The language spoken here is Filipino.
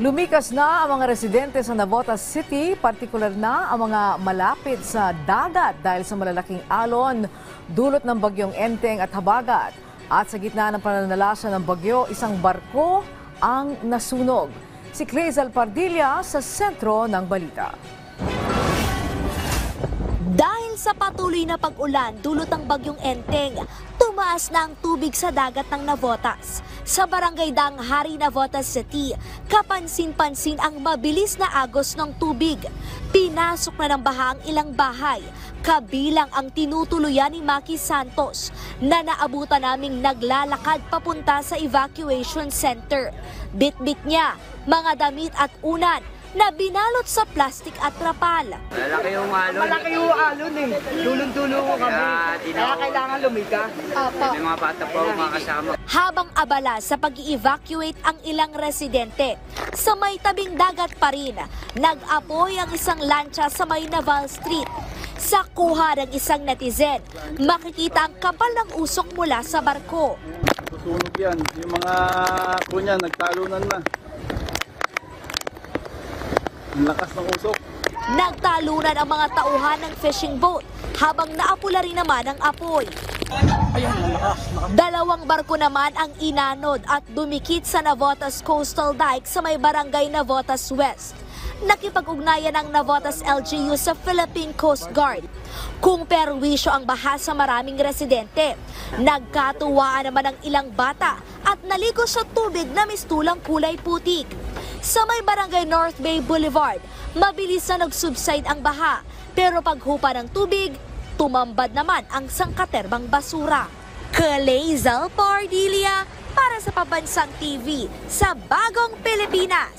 Lumikas na ang mga residente sa Navotas City, partikular na ang mga malapit sa dagat dahil sa malalaking alon, dulot ng bagyong Enteng at Habagat. At sa gitna ng pananalasa ng bagyo, isang barko ang nasunog. Si Clazel Pardilla sa sentro ng balita. Dahil sa patuloy na pag-ulan dulot ng bagyong Enteng, tumaas na ang tubig sa dagat ng Navotas. Sa barangay Danghari, Navotas City, kapansin-pansin ang mabilis na agos ng tubig. Pinasok na ng baha ang ilang bahay, kabilang ang tinutuluyan ni Maki Santos na naabutan naming naglalakad papunta sa evacuation center. Bit-bit niya, mga damit at unan na binalot sa plastik at trapal. Malaki yung alon. Malaki yung alon eh. Dulong-dulo ko kami. Kaya kailangan lumika. May mga bata pa mga kasama. Habang abala sa pag-evacuate ang ilang residente, sa may tabing dagat pa rin, nag-apoy ang isang lancha sa may Naval Street. Sa kuha ng isang netizen, makikita ang kapal ng usok mula sa barko. Susunog yan. Yung mga kunya, nagtalunan na. Ang lakas ng usok. Nagtalunan ang mga tauhan ng fishing boat habang naapula rin naman ang apoy. Dalawang barko naman ang inanod at dumikit sa Navotas Coastal Dike sa may barangay Navotas West. Nakipag-ugnayan ang Navotas LGU sa Philippine Coast Guard. Kung perwisyo ang baha sa maraming residente, nagkatuwaan naman ang ilang bata at naligo sa tubig na mistulang kulay putik. Sa may barangay North Bay Boulevard, mabilis na nag-subside ang baha, pero paghupa ng tubig, tumambad naman ang sangkaterbang basura. Clazel Pardilla para sa Pambansang TV sa Bagong Pilipinas.